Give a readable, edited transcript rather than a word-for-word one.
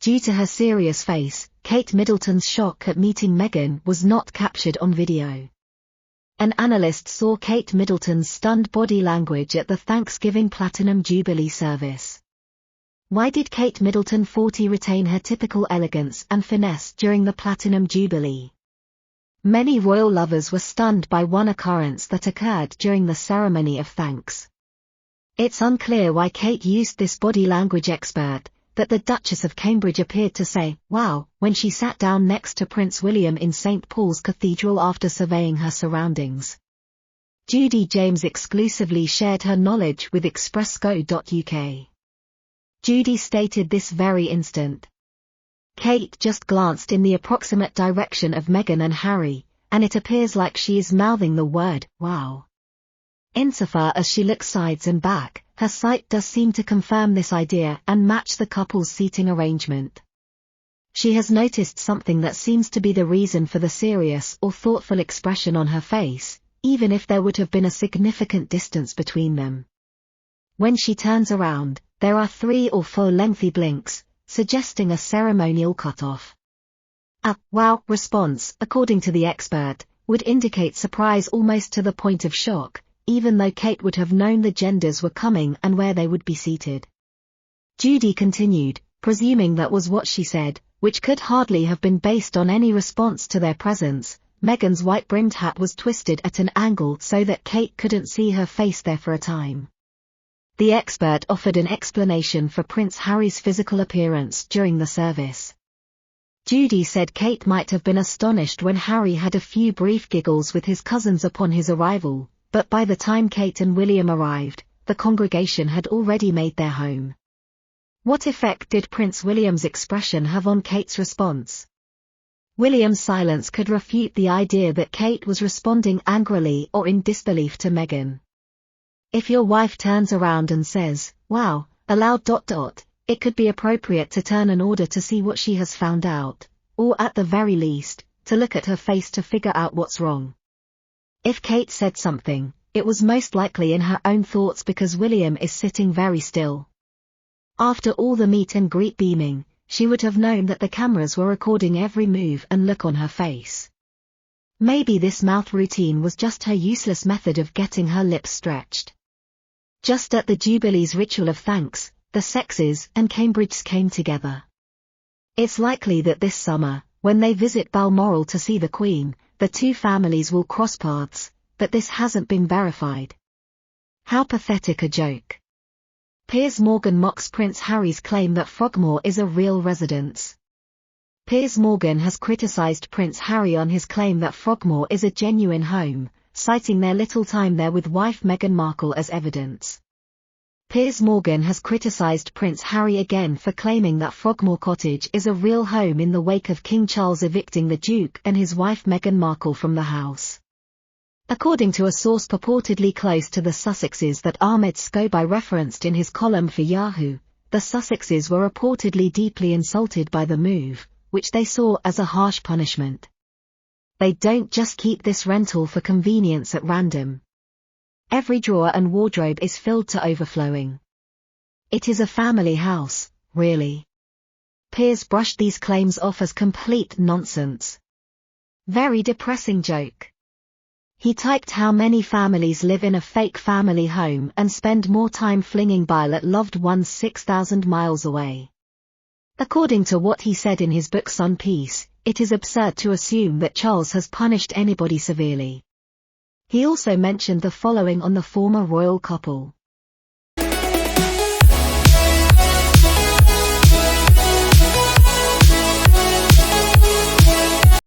Due to her serious face, Kate Middleton's shock at meeting Meghan was not captured on video. An analyst saw Kate Middleton's stunned body language at the Thanksgiving Platinum Jubilee service. Why did Kate Middleton 40 retain her typical elegance and finesse during the Platinum Jubilee? Many royal lovers were stunned by one occurrence that occurred during the ceremony of thanks. It's unclear why Kate used this body language expert, but the Duchess of Cambridge appeared to say, "Wow," when she sat down next to Prince William in St. Paul's Cathedral after surveying her surroundings. Judy James exclusively shared her knowledge with Express.co.uk. Judy stated this very instant. Kate just glanced in the approximate direction of Meghan and Harry, and it appears like she is mouthing the word, "wow." Insofar as she looks sides and back, her sight does seem to confirm this idea and match the couple's seating arrangement. She has noticed something that seems to be the reason for the serious or thoughtful expression on her face, even if there would have been a significant distance between them. When she turns around, there are 3 or 4 lengthy blinks, suggesting a ceremonial cutoff. A "wow" response, according to the expert, would indicate surprise almost to the point of shock, even though Kate would have known the genders were coming and where they would be seated. Judy continued, presuming that was what she said, which could hardly have been based on any response to their presence. Meghan's white-brimmed hat was twisted at an angle so that Kate couldn't see her face there for a time. The expert offered an explanation for Prince Harry's physical appearance during the service. Judy said Kate might have been astonished when Harry had a few brief giggles with his cousins upon his arrival, but by the time Kate and William arrived, the congregation had already made their home. What effect did Prince William's expression have on Kate's response? William's silence could refute the idea that Kate was responding angrily or in disbelief to Meghan. If your wife turns around and says, "wow," aloud, it could be appropriate to turn in order to see what she has found out, or at the very least, to look at her face to figure out what's wrong. If Kate said something, it was most likely in her own thoughts because William is sitting very still. After all the meet and greet beaming, she would have known that the cameras were recording every move and look on her face. Maybe this mouth routine was just her useless method of getting her lips stretched. Just at the Jubilee's ritual of thanks, the sexes and Cambridges came together. It's likely that this summer, when they visit Balmoral to see the Queen, the 2 families will cross paths, but this hasn't been verified. How pathetic a joke. Piers Morgan mocks Prince Harry's claim that Frogmore is a real residence. Piers Morgan has criticized Prince Harry on his claim that Frogmore is a genuine home, citing their little time there with wife Meghan Markle as evidence. Piers Morgan has criticized Prince Harry again for claiming that Frogmore Cottage is a real home in the wake of King Charles evicting the Duke and his wife Meghan Markle from the house. According to a source purportedly close to the Sussexes that Ahmed Scobie referenced in his column for Yahoo, the Sussexes were reportedly deeply insulted by the move, which they saw as a harsh punishment. They don't just keep this rental for convenience at random. Every drawer and wardrobe is filled to overflowing. It is a family house, really. Piers brushed these claims off as complete nonsense. Very depressing joke. He typed how many families live in a fake family home and spend more time flinging bile at loved ones 6,000 miles away. According to what he said in his book Son Peace, it is absurd to assume that Charles has punished anybody severely. He also mentioned the following on the former royal couple.